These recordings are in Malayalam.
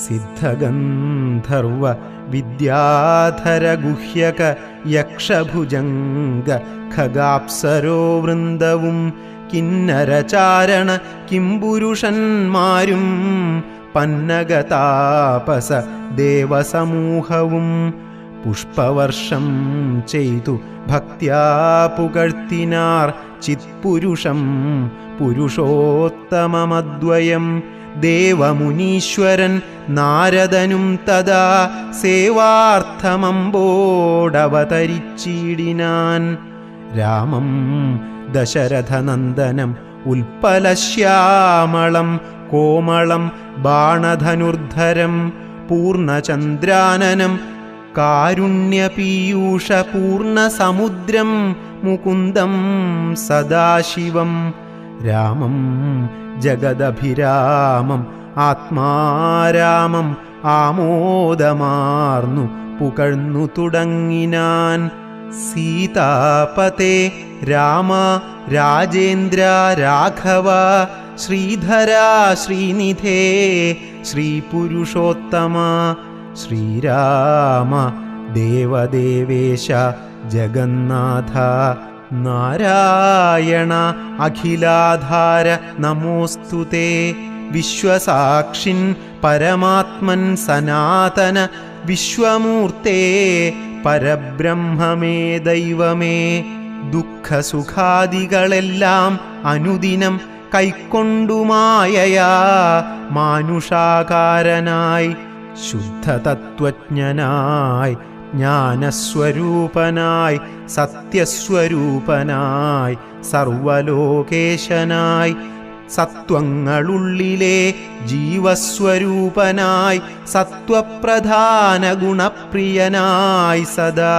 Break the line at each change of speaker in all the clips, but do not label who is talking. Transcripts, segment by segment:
സിദ്ധഗന്ധർവ വിദ്യാധര ഗുഹ്യക യക്ഷഭുജംഗ ഖഗാപ്സരോ വൃന്ദവും കിന്നരചാരണ കിംപുരുഷന്മാരും പന്നഗതാപസ ദേവസമൂഹവും പുഷ്പവർഷം ചെയ്തു ഭക്ത്യാ പുകഴ്ത്തിനാർ ചിത്പുരുഷം പുരുഷോത്തമമദ്വയം. ദേവമുനീശ്വരൻ നാരദനും തഥാ സേവാർത്ഥമമ്പോടവതരിച്ചിടിനാൻ. രാമം ദശരഥനന്ദനം ഉൽപ്പലശ്യാമളം കോമളം ബാണധനുർധരം പൂർണ്ണചന്ദ്രാനനം കാരുണ്യപീയൂഷപൂർണസമുദ്രം മുകുന്ദം സദാശിവം. രാമം ജഗദഭിരാമം ആത്മാരാമം ആമോദമാർന്നു പുകഴ്ന്നു തുടങ്ങിനാൻ. സീതാപതേ രാമ രാജേന്ദ്ര രാഘവ ശ്രീധര ശ്രീനിധേ ശ്രീപുരുഷോത്തമ. ശ്രീരാമ ദേവദേവേശ ജഗന്നാഥ നാരായണ അഖിലാധാര നമോസ്തുതേ. വിശ്വസാക്ഷിൻ പരമാത്മൻ സനാതന വിശ്വമൂർത്തേ പരബ്രഹ്മമേ ദൈവമേ. ദുഃഖസുഖാദികളെല്ലാം അനുദിനം കൈക്കൊണ്ടുമായയാ മാനുഷാകാരനായി ശുദ്ധതത്വജ്ഞനായി ജ്ഞാനസ്വരൂപനായി സത്യസ്വരൂപനായി സർവലോകേശനായി സത്വങ്ങളുള്ളിലെ ജീവസ്വരൂപനായി സത്വപ്രധാന ഗുണപ്രിയനായി സദാ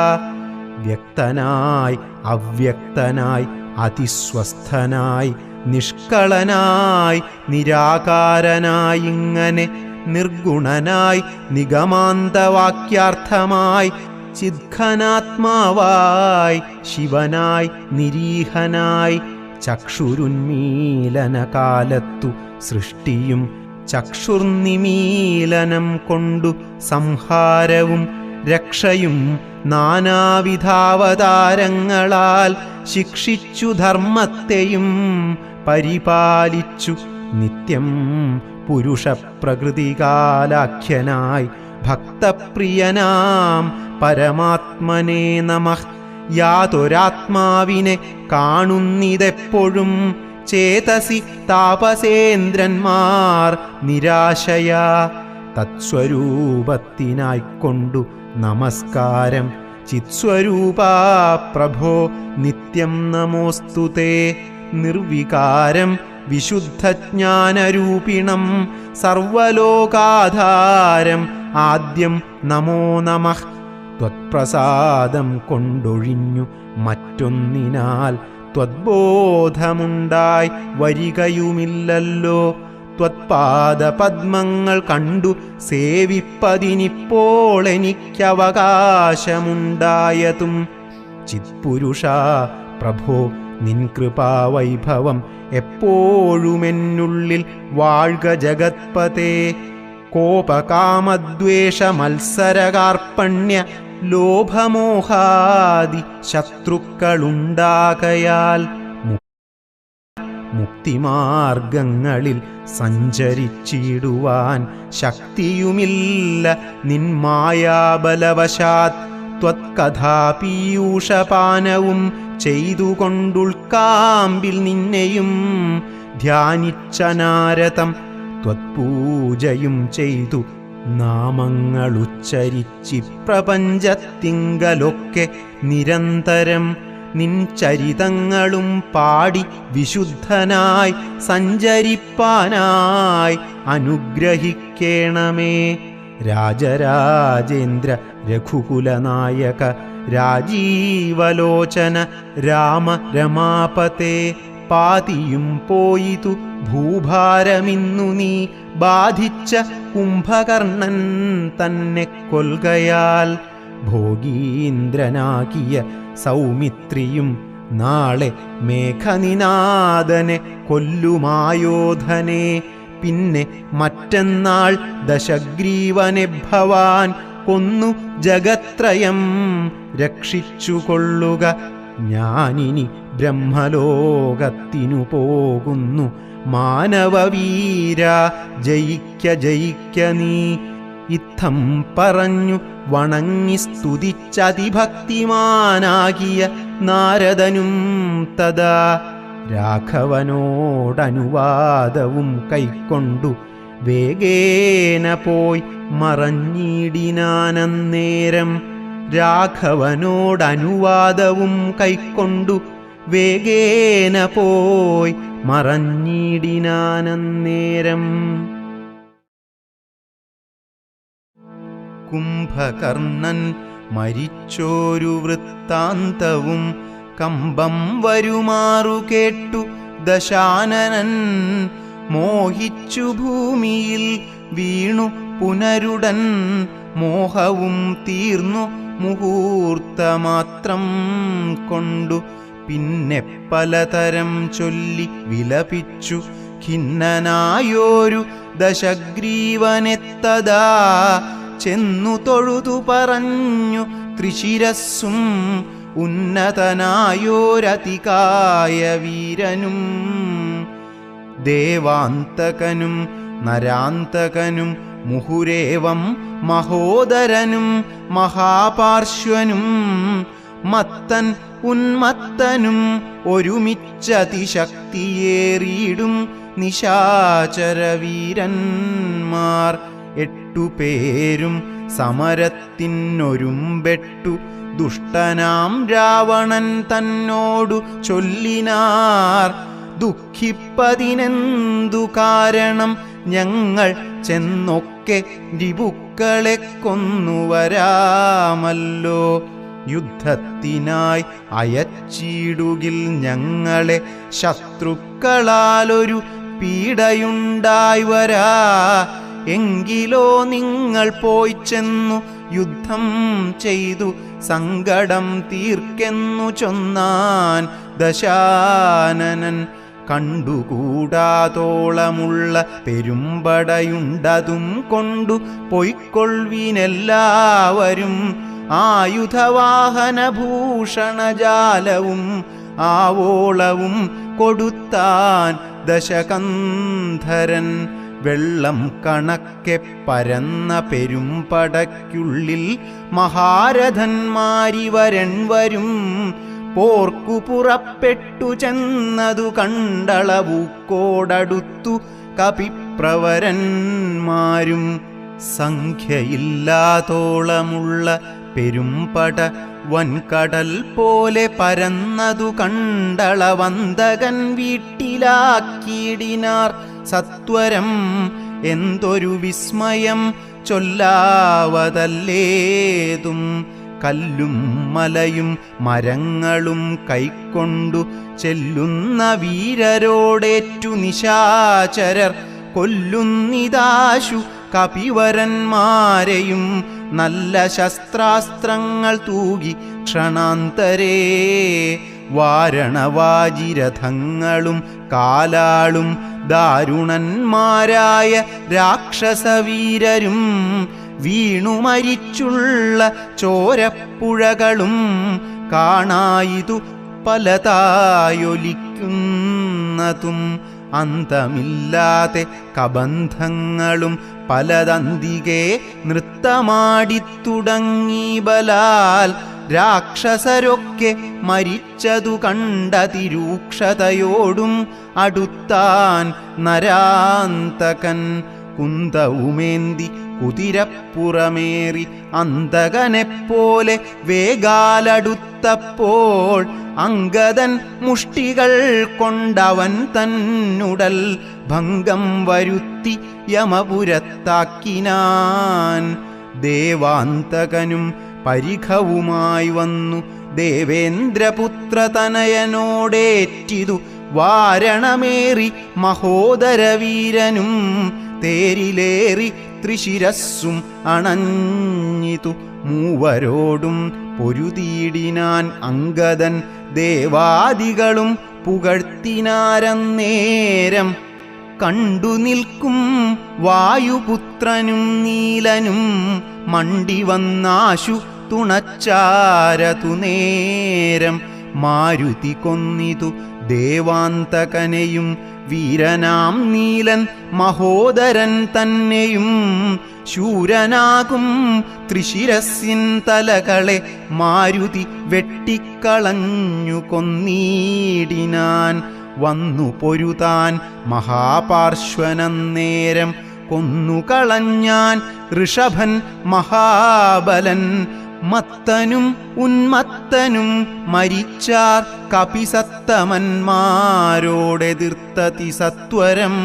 വ്യക്തനായി അവ്യക്തനായി അതിസ്വസ്ഥനായി നിഷ്കളനായി നിരാകാരനായി ഇങ്ങനെ നിർഗുണനായി നിഗമാന്തവാക്യാർത്ഥമായി ചിദ്ഘനാത്മാവായി ശിവനായി നിരീഹനായി ചക്ഷുരുന്മീലനകാലത്തു സൃഷ്ടിയും ചക്ഷുർനിമീലനം കൊണ്ടു സംഹാരവും രക്ഷയും നാനാവിധാവതാരങ്ങളാൽ ശിക്ഷിച്ചു ധർമ്മത്തെയും പരിപാലിച്ചു നിത്യം പുരുഷപ്രകൃതികാലാഖ്യനായി ഭക്തപ്രിയനാം പരമാത്മനേ നമഃ. യാതൊരാത്മാവിനെ കാണുന്നിതെപ്പോഴും ചേതസി താപസേന്ദ്രന്മാർ നിരാശയാ. തത്സ്വരൂപത്തിനായിക്കൊണ്ടു നമസ്കാരം ചിത്സ്വരൂപാ പ്രഭോ നിത്യം നമോസ്തുതേ. നിർവികാരം വിശുദ്ധജ്ഞാനരൂപിണം സർവലോകാധാരം ആദ്യം നമോ നമഃ. ത്വത്പ്രസാദം കൊണ്ടൊഴിഞ്ഞു മറ്റൊന്നിനാൽ ത്വദ്ബോധമുണ്ടായി വരികയുമില്ലല്ലോ. ത്വത്പാദപദ്മങ്ങൾ കണ്ടു സേവിപ്പതിനിപ്പോൾ എനിക്കവകാശമുണ്ടായതും. ചിത്പുരുഷ പ്രഭോ നിൻ കൃപാവൈഭവം എപ്പോഴുമെന്നുള്ളിൽ വാഴ്ക ജഗത്പതേ. കോപകാമദ്വേഷ മത്സരകാർപ്പണ്യ ലോഭമോഹാദി ശത്രുക്കളുണ്ടാകയാൽ മുക്തിമാർഗങ്ങളിൽ സഞ്ചരിച്ചിടുവാൻ ശക്തിയുമില്ല നിൻ മായാബലവശാത്. ത്വത്കഥാപീയൂഷപാനവും ചെയ്തുകൊണ്ടുൾക്കാമ്പിൽ നിന്നെയും ധ്യാനിച്ചനാരതം. ത്വത്പൂജയും ചെയ്തു നാമങ്ങളുച്ചരിച്ചി പ്രപഞ്ചത്തിങ്കലൊക്കെ നിരന്തരം നിൻ ചരിതങ്ങളും പാടി വിശുദ്ധനായി സഞ്ചരിപ്പാനായി അനുഗ്രഹിക്കേണമേ. രാജരാജേന്ദ്ര രഘുകുലനായക രാജീവലോചന രാമ രമാപതേ. പാതിയും പോയിതു ഭൂഭാരമിന്നു നീ ബാധിച്ച കുംഭകർണൻ തന്നെ കൊൽകയാൽ. ഭോഗീന്ദ്രനാകിയ സൗമിത്രിയും നാളെ മേഘനിനാദനെ കൊല്ലുമായോധനെ. പിന്നെ മറ്റന്നാൾ ദശഗ്രീവനെ ഭവാൻ കൊന്നു ജഗത്രയം രക്ഷിച്ചുകൊള്ളുക. ഞാനിനി ബ്രഹ്മലോകത്തിനു പോകുന്നു. മാനവവീര ജയിക്ക ജയിക്ക നീ. ഇത്തം പറഞ്ഞു വണങ്ങി സ്തുതിച്ചതിഭക്തിമാനാകിയ നാരദനും തഥാ രാഘവനോടനുവാദവും കൈക്കൊണ്ടു വേഗേന പോയി മറഞ്ഞിടിനാനന്നേരം. രാഘവനോടനുവാദവും കൈക്കൊണ്ടു വേഗേന പോയി മറഞ്ഞിടിനാനന്നേരം. കുംഭകർണൻ മരിച്ചോരു വൃത്താന്തവും കമ്പം വരുമാറു കേട്ടു ദശാനനൻ. മോഹിച്ചു ഭൂമിയിൽ വീണു പുനരുടൻ മോഹവും തീർന്നു മുഹൂർത്തമാത്രം കൊണ്ടു. പിന്നെ പലതരം ചൊല്ലി വിലപിച്ചു ഖിന്നനായോരു ദശഗ്രീവനെത്തതാ ചെന്നു തൊഴുതു പറഞ്ഞു ത്രിശിരസ്സും ഉന്നതനായോരതികായ വീരനും. ദേവാന്തകനും നരാന്തകനും മുഹുരേവം മഹോദരനും മഹാപാർശ്വനും മത്തൻ ഉന്മത്തനും ഒരുമിച്ചതിശക്തിയേറിയിടും നിശാചരവീരന്മാർ 8 പേരും സമരത്തിനൊരുമ്പെട്ടു ദുഷ്ടനാം രാവണൻ തന്നോടു ചൊല്ലിനാർ. ദുഃഖിപ്പതിനെന്തു കാരണം, ഞങ്ങൾ ചെന്നൊക്കെ രിപുക്കളെ കൊന്നുവരാമല്ലോ. യുദ്ധത്തിനായി അയച്ചിടുകിൽ ഞങ്ങളെ ശത്രുക്കളാലൊരു പീഡയുണ്ടായി വരാ. എങ്കിലോ നിങ്ങൾ പോയി ചെന്നു യുദ്ധം ചെയ്തു സങ്കടം തീർക്കെന്നു ചൊന്നാൻ ദശാനനൻ. കണ്ടുകൂടാതോളമുള്ള പെരുമ്പടയുണ്ടതും കൊണ്ടു പൊയ്ക്കൊള്ളുവിനെല്ലാവരും. ആയുധവാഹനഭൂഷണജാലവും ആവോളവും കൊടുത്താൻ ദശകന്ധരൻ. വെള്ളം കണക്കെ പരന്ന പെരുമ്പടയ്ക്കുള്ളിൽ മഹാരഥന്മാരിവരൻവരും. പോർക്കു പുറപ്പെട്ടു ചെന്നതു കണ്ടളവൂക്കോടടുത്തു കപിപ്രവരന്മാരും. സംഖ്യയില്ലാതോളമുള്ള പെരുമ്പട വൻകടൽ പോലെ പരന്നതു കണ്ടളവന്തകൻ വീട്ടിലാക്കിയിടിനാർ സത്വരം. എന്തൊരു വിസ്മയം ചൊല്ലാവതല്ലേതും. കല്ലും മലയും മരങ്ങളും കൈക്കൊണ്ടു ചെല്ലുന്ന വീരരോടേറ്റു നിശാചരർ കൊല്ലുന്നിതാശു കപിവരന്മാരെയും. നല്ല ശസ്ത്രാസ്ത്രങ്ങൾ തൂകി ക്ഷണാന്തരേ വാരണവാജിരഥങ്ങളും കാലാളും ദാരുണന്മാരായ രാക്ഷസവീരരും. വീണുമരിച്ചുള്ള ചോരപ്പുഴകളും കാണായിതു പലതായൊലിക്കുന്നതും. അന്തമില്ലാതെ കബന്ധങ്ങളും പലതന്തികെ നൃത്തമാടിത്തുടങ്ങി ബലാൽ. രാക്ഷസരൊക്കെ മരിച്ചതു കണ്ടതിരൂക്ഷതയോടും അടുത്താൻ നരാന്തകൻ. കുന്തവുമേന്തി കുതിരപ്പുറമേറി അന്തകനെപ്പോലെ വേഗാലടുത്തപ്പോൾ അംഗദൻ മുഷ്ടികൾ കൊണ്ടവൻ തന്നുടൽ ഭംഗം വരുത്തി യമപുരത്താക്കിനാൻ. ദേവാന്തകനും പരിഖവുമായി വന്നു ദേവേന്ദ്രപുത്രതനയനോടേറ്റിതു വാരണമേറി മഹോദരവീരനും. തേരിലേറി ത്രിശിരസ്സും അണഞ്ഞിതു മൂവരോടും പൊരുതീടിനാൻ അംഗദൻ. ദേവാദികളും പുകഴ്ത്തിനാരന്നേരം കണ്ടു നിൽക്കും വായുപുത്രനും നീലനും മണ്ടി വന്നാശു തുണച്ചാരതു നേരം മാരുതി കൊന്നിതു ദേവാന്തകനെയും വീരനാം നീലൻ മഹോദരൻ തന്നെയും ശൂരനാകും ത്രിശിരസ്സിൻ തലകളെ മാരുതി വെട്ടിക്കളഞ്ഞു കൊന്നീടിനാൻ വന്നു പൊരുതാൻ മഹാപാർശ്വനന്നേരം കൊന്നുകളഞ്ഞാൻ ഋഷഭൻ മഹാബലൻ മത്തനും ഉന്മത്തനും മരിച്ചാർ കപിസത്തമന്മാരോടെതിർത്തതി സത്വരം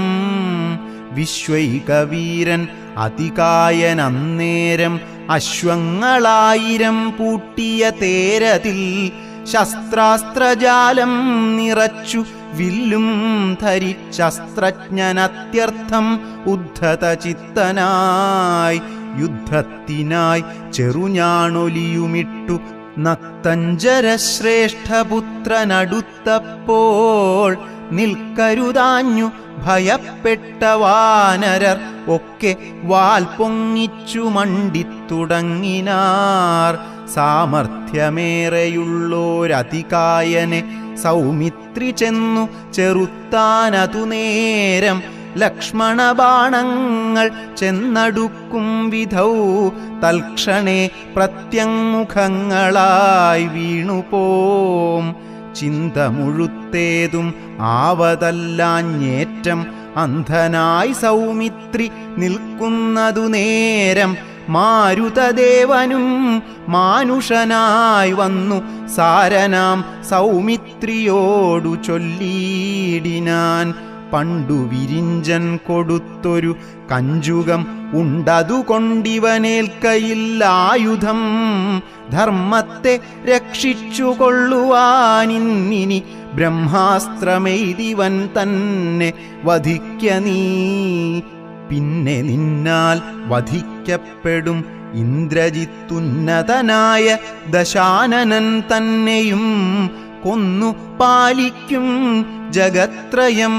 വിശ്വൈകവീരൻ അതികായൻ അന്നേരം അശ്വങ്ങളായിരം പൂട്ടിയ തേരതിൽ ശസ്ത്രാസ്ത്രജാലം നിറച്ചു വില്ലും ധരിശസ്ത്രജ്ഞനത്യർത്ഥം ഉദ്ധത ചിത്തനായി യുദ്ധത്തിനായി ചെറുഞാണൊലിയുമിട്ടു നക്തഞ്ചരശ്രേഷ്ഠപുത്രനടുത്തപ്പോൾ നിൽക്കരുതാഞ്ഞു ഭയപ്പെട്ട വാനരർ ഒക്കെ വാൽ പൊങ്ങിച്ചു മണ്ടിത്തുടങ്ങിനാർ സാമർഥ്യമേറെയുള്ളോരതികായനെ സൗമിത്രി ചെന്നു ചെറുത്താനതു നേരം ലക്ഷ്മണബാണങ്ങൾ ചെന്നടുക്കും വിധൗ തൽക്ഷണേ പ്രത്യങ്മുഖങ്ങളായി വീണുപോം ചിന്ത മുഴുത്തേതും ആവതല്ലാഞ്ഞേറ്റം അന്ധനായി സൗമിത്രി നിൽക്കുന്നതു നേരം മാരുതദേവനും മാനുഷനായി വന്നു സാരനാം സൗമിത്രിയോടു ചൊല്ലിയിടിനാൻ പണ്ടു വിരിഞ്ചൻ കൊടുത്തൊരു കഞ്ചുകം ഉണ്ടതുകൊണ്ടിവനേൽക്കയില്ലായുധം ധർമ്മത്തെ രക്ഷിച്ചുകൊള്ളുവാനിന്നിനി ബ്രഹ്മാസ്ത്രമെയ്തിവൻ തന്നെ വധിക്ക നീ പിന്നെ നിന്നാൽ വധിക്കപ്പെടും ഇന്ദ്രജിത്തുന്നതനായ ദശാനനൻ തന്നെയും കൊന്നു പാലിക്കും ജഗത്രയം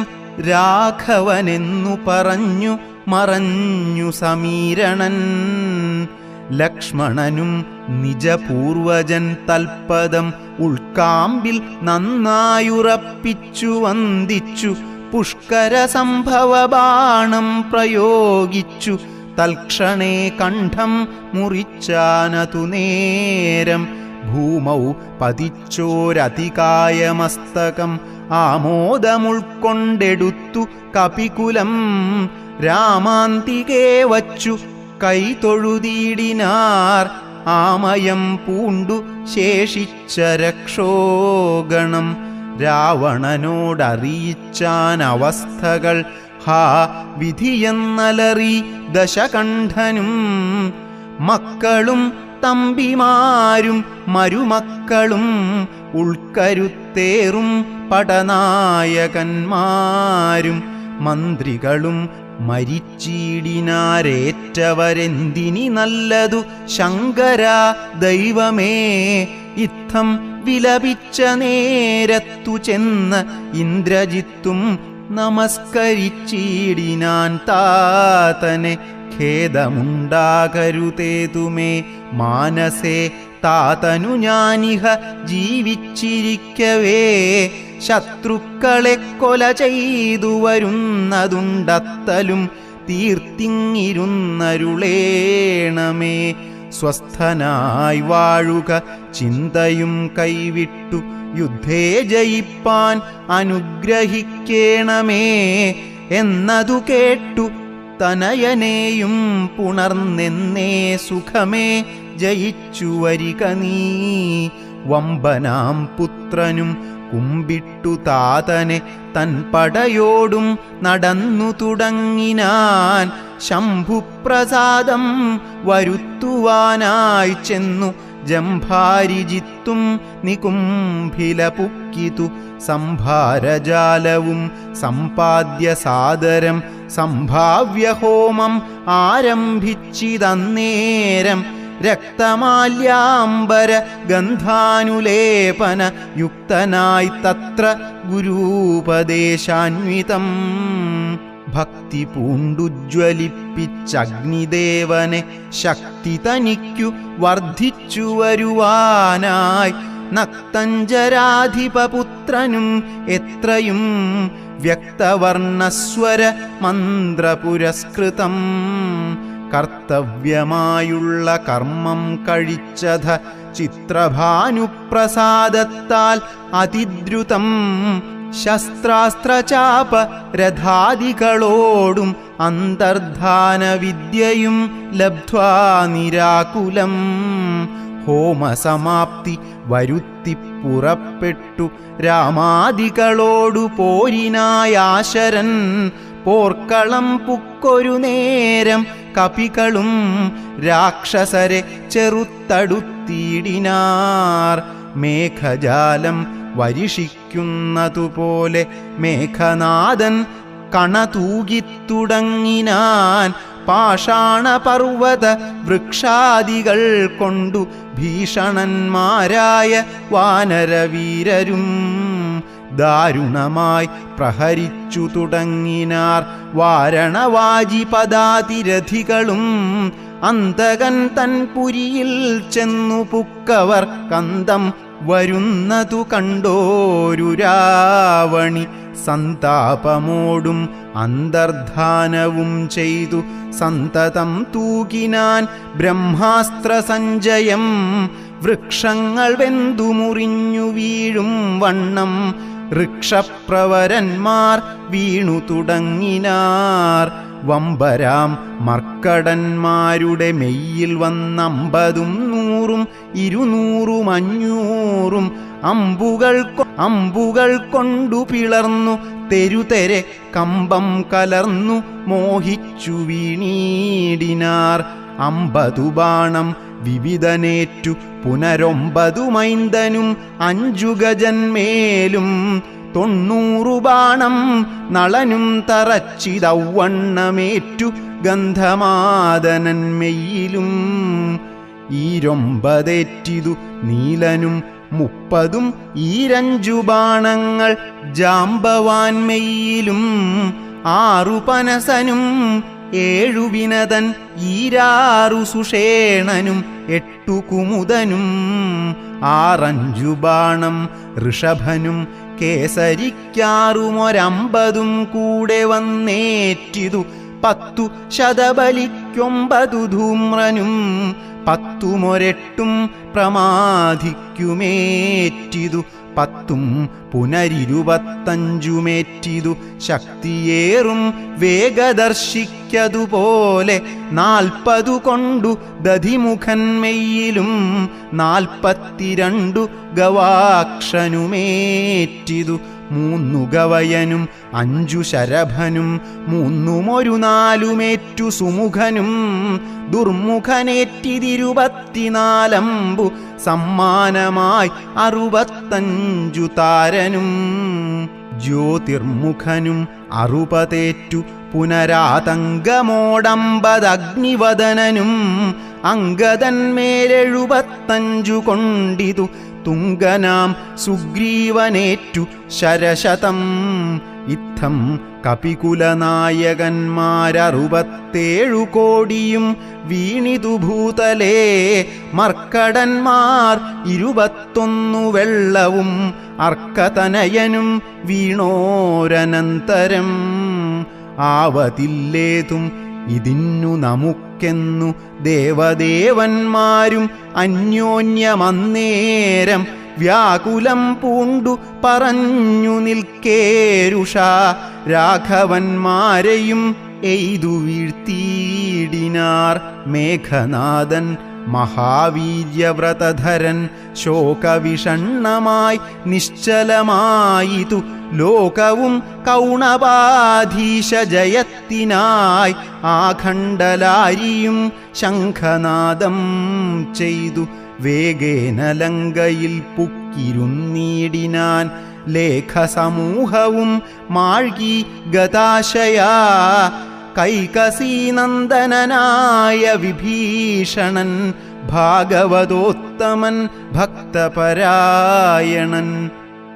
രാഘവനെന്നു പറഞ്ഞു മറഞ്ഞു സമീരണൻ ലക്ഷ്മണനും നിജപൂർവജൻ തൽപദം ഉൾക്കാമ്പിൽ നന്നായുറപ്പിച്ചു വന്ദിച്ചു പുഷ്കര സംഭവ ബാണം പ്രയോഗിച്ചു തൽക്ഷണേ കണ്ഠം മുറിച്ചാനതു നേരം ഭൂമൗ പതിച്ചോരതികായമസ്തകം ആമോദമുൾക്കൊണ്ടെടുത്തു കപികുലം രാമാന്തികേ വച്ചു കൈതൊഴുതിയിടിനാർ ആമയം പൂണ്ടു ശേഷിച്ച രക്ഷോഗണം രാവണനോടറിയിച്ചാൻ അവസ്ഥകൾ ഹാ വിധിയെന്നലറി ദശകണ്ഠനും മക്കളും തമ്പിമാരും മരുമക്കളും ഉൾക്കരുത്തേറും പടനായകന്മാരും മന്ത്രികളും മരിച്ചീടിനാരേറ്റവരെന്തിനി നല്ലതു ശങ്കര ദൈവമേ ഇത്തം വിലപിച്ച നേരത്തു ചെന്ന് ഇന്ദ്രജിത്തും നമസ്കരിച്ചിടിനാൻ താതനെ ഖേദമുണ്ടാകരുതേതുമേ മാനസേ താതനു ഞാനിഹ ജീവിച്ചിരിക്കവേ ശത്രുക്കളെ കൊല ചെയ്തു വരുന്നതുണ്ടത്തലും തീർത്തിങ്ങിരുന്നരുളേണമേ സ്വസ്ഥനായി വാഴുക ചിന്തയും കൈവിട്ടു യുദ്ധേ ജയിപ്പാൻ അനുഗ്രഹിക്കേണമേ എന്നതു കേട്ടു തനയനെയും പുണർന്നെന്നേ സുഖമേ ജയിച്ചു വരിക നീ വമ്പനാം പുത്രനും കുമ്പിട്ടു താതനെ തൻ പടയോടും നടന്നു തുടങ്ങിനാൻ ശംഭുപ്രസാദം വരുത്തുവാനായി ചെന്നു ജംഭാരിജിത്തും നികുംഭില പുക്കിതു സംഭാരജാലവും സമ്പാദ്യ സാദരം സംഭാവ്യഹോമം ആരംഭിച്ചിതന്നേരം രക്തമാല്യാംബര ഗന്ധാനുലേപന യുക്തനായി തത്ര ഗുരൂപദേശാന്വിതം ഭക്തി പൂണ്ടുജ്വലിപ്പിച്ചഗ്നിദേവനെ ശക്തി തനിക്കു വർദ്ധിച്ചു വരുവാനായി നക്തഞ്ചരാധിപപുത്രനും എത്രയും വ്യക്തവർണ്ണസ്വര മന്ത്രപുരസ്കൃതം കർത്തവ്യമായുള്ള കർമ്മം കഴിച്ചത ചിത്രഭാനുപ്രസാദത്താൽ അതിദ്രുതം ശസ്ത്രാസ്ത്രചാപ രഥാദികളോടും അന്തർധാന വിദ്യയും ലബ്ധ്വാ നിരാകുലം ഹോമസമാപ്തി വരുത്തി പുറപ്പെട്ടു രാമാദികളോടു പോരിനായാശരൻ പോർക്കളം പുക്കൊരു നേരം കപികളും രാക്ഷസരെ ചെറുത്തടുത്തിടിനാർ മേഘജാലം വരിഷിക്കുന്നതുപോലെ മേഘനാദൻ കണതൂകിത്തുടങ്ങിനാൻ പാഷാണപർവ്വത വൃക്ഷാദികൾ കൊണ്ടു ഭീഷണന്മാരായ വാനരവീരരും ദാരുണമായി പ്രഹരിച്ചു തുടങ്ങിനാർ വാരണവാജിപദാതിരഥികളും അന്തകൻ തൻ പുരിയിൽ ചെന്നു പുക്കവർ കന്തം വരുന്നതു കണ്ടോരു രാവണി സന്താപമോടും അന്തർധാനവും ചെയ്തു സന്തതം തൂകിനാൻ ബ്രഹ്മാസ്ത്ര സഞ്ചയം വൃക്ഷങ്ങൾ വെന്തു മുറിഞ്ഞു വീഴും വണ്ണം ഋക്ഷപ്രവരന്മാർ വീണു തുടങ്ങിനാർ വമ്പരാം മർക്കടന്മാരുടെ മെയ്യിൽ വന്നമ്പതും 100 200 500 അമ്പുകൾ കൊണ്ടു പിളർന്നു തെരുതെരെ കമ്പം കലർന്നു മോഹിച്ചു വീണീടിനാർ 50 ബാണം വിവിധനേറ്റു പുനരൊമ്പതു മൈന്ദനും 5 ഗജന്മേലും 90 ബാണം നളനും തറച്ചിതവണ്ണമേറ്റു ഗന്ധമാദനന്മെയിലും ഈരൊമ്പതേറ്റിതു നീലനും 30 ഈരഞ്ചു ബാണങ്ങൾ ജാമ്പവാൻമെയിലും 6 പനസനും 7 വിനതൻ 6 സുഷേണനും 8 കുമുദനും 6 ബാണം ഋഷഭനും കേസരിക്കാറുമൊരമ്പതും കൂടെ വന്നേറ്റിതു 10 ശതബലിക്കൊമ്പതു ധൂമ്രനും 10 പ്രമാധിക്കുമേറ്റിതു 10 പുനരിരുപത്തഞ്ചുമേറ്റിതു ശക്തിയേറും വേഗദർശിക്കതുപോലെ 40 കൊണ്ടു ദധിമുഖന്മെയിലും 42 ഗവാക്ഷനുമേറ്റിതു 3 ഗവയനും 5 ശരഭനും 3 സുമുഖനും ദുർമുഖനേറ്റിതിരുപത്തിനാലമ്പു സമ്മാനമായി 65 താരനും ജ്യോതിർമുഖനും 60 പുനരാതങ്കമോടമ്പതഗ്നിവദനനും അങ്കദന്മേൽ75 കൊണ്ടിതു തുങ്കനാം സുഗ്രീവനേറ്റു ശരശതം ഇത്തം കപികുലനായകന്മാർ 67 വീണിതു ഭൂതലേ മർക്കടന്മാർ 21 വെള്ളവും അർക്കതനയനും വീണോരനന്തരം ആവതില്ലേതും ഇതിന്നു നമുക്കെന്നു ദേവദേവന്മാരും അന്യോന്യമന്നേരം വ്യാകുലം പൂണ്ടു പറഞ്ഞു നിൽക്കേരുഷ രാഘവന്മാരെയും എയ്തു വീഴ്ത്തിയിടിനാർ മേഘനാദൻ മഹാവീര്യവ്രതധരൻ ശോകവിഷണ്ണമായി നിശ്ചലമായിതു ലോകവും കൗണപാധീശ ജയത്തിനായി ആഖണ്ഡലാരിയും ശംഖനാദം ചെയ്തു വേഗേന ലങ്കയിൽ പുക്കിരുന്നീടിനാൻ ലേഖസമൂഹവും മാഴ്കി ഗതാശയാ കൈകസീനന്ദനനായ വിഭീഷണൻ ഭാഗവതോത്തമൻ ഭക്തപരായണൻ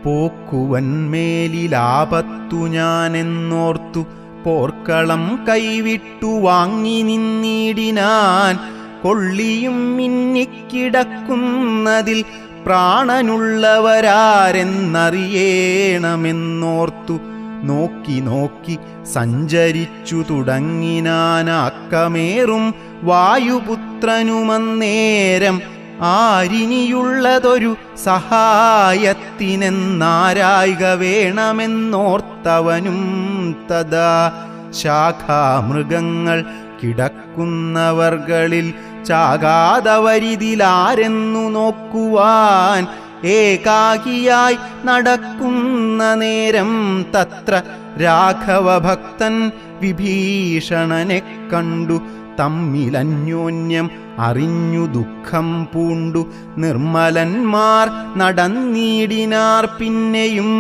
പോക്കുവൻ മേലിലാപത്തു ഞാനെന്നോർത്തു പോർക്കളം കൈവിട്ടു വാങ്ങി നിന്നിടിനാൻ. കൊള്ളിയും മിന്നിക്കിടക്കുന്നതിൽ പ്രാണനുള്ളവരാരെന്നറിയേണമെന്നോർത്തു നോക്കി നോക്കി സഞ്ചരിച്ചു തുടങ്ങിനാനാക്കമേറും വായുപുത്രനുമന്നേരം ആരിനിയുള്ളതൊരു സഹായത്തിനെന്നാരായിക വേണമെന്നോർത്തവനും തഥാ. ശാഖാമൃഗങ്ങൾ കിടക്കുന്നവർകളിൽ ചാകാതവരിതിലാരെന്നു നോക്കുവാൻ ഏകാകിയായി നടക്കുന്ന നേരം തത്ര രാഘവഭക്തൻ വിഭീഷണനെ കണ്ടു. തമ്മിലന്യോന്യം അറിഞ്ഞു ദുഃഖം പൂണ്ടു നിർമ്മലന്മാർ നടന്നീടിനാർ. പിന്നെയും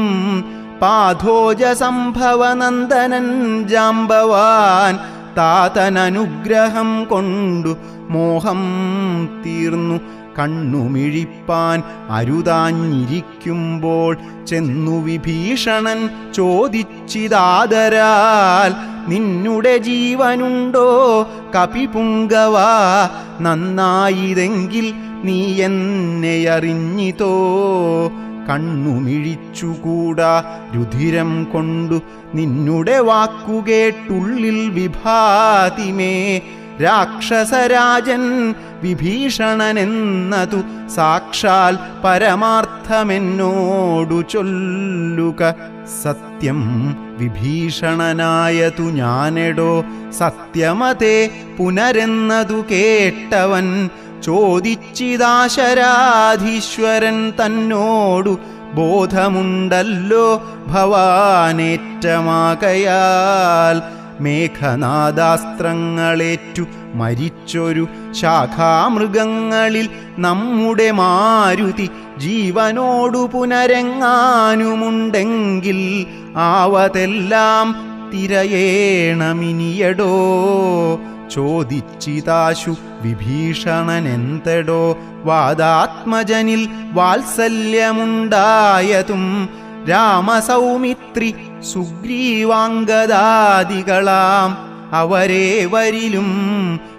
പാഥോജ സംഭവനന്ദനൻ ജാമ്പവാൻ താതനനുഗ്രഹം കൊണ്ടു മോഹം തീർന്നു. കണ്ണുമിഴിപ്പാൻ അരുതാഞ്ഞിരിക്കുമ്പോൾ ചെന്നു വിഭീഷണൻ ചോദിച്ചിതാദരാൽ, നിന്നുടെ ജീവനുണ്ടോ കപിപുങ്കവ? നന്നായിതെങ്കിൽ നീ എന്നെ അറിഞ്ഞിതോ? കണ്ണുമിഴിച്ചുകൂടാ രുധിരം കൊണ്ടു നിന്നുടെ വാക്കുകേട്ടുള്ളിൽ വിഭാതിമേ. രാക്ഷസരാജൻ വിഭീഷണനെന്നതു സാക്ഷാൽ പരമാർത്ഥമെന്നോടു ചൊല്ലുക. സത്യം വിഭീഷണനായതു ഞാനെടോ, സത്യമതേ പുനരെന്നതു കേട്ടവൻ ചോദിച്ചിതാശരാധീശ്വരൻ തന്നോടു ബോധമുണ്ടല്ലോ ഭവാനേറ്റമാകയാൽ. മേഘനാദാസ്ത്രങ്ങളേറ്റു മരിച്ചൊരു ശാഖാമൃഗങ്ങളിൽ നമ്മുടെ മാരുതി ജീവനോടു പുനരെങ്ങാനുമുണ്ടെങ്കിൽ ആവതെല്ലാം തിരയേണമിനിയടോ. ചോദിച്ചിതാശു വിഭീഷണനെന്തടോ വാദാത്മജനിൽ വാത്സല്യമുണ്ടായതും രാമസൗമിത്രി സുഗ്രീവാംഗദാദികളാം അവരേവരിലും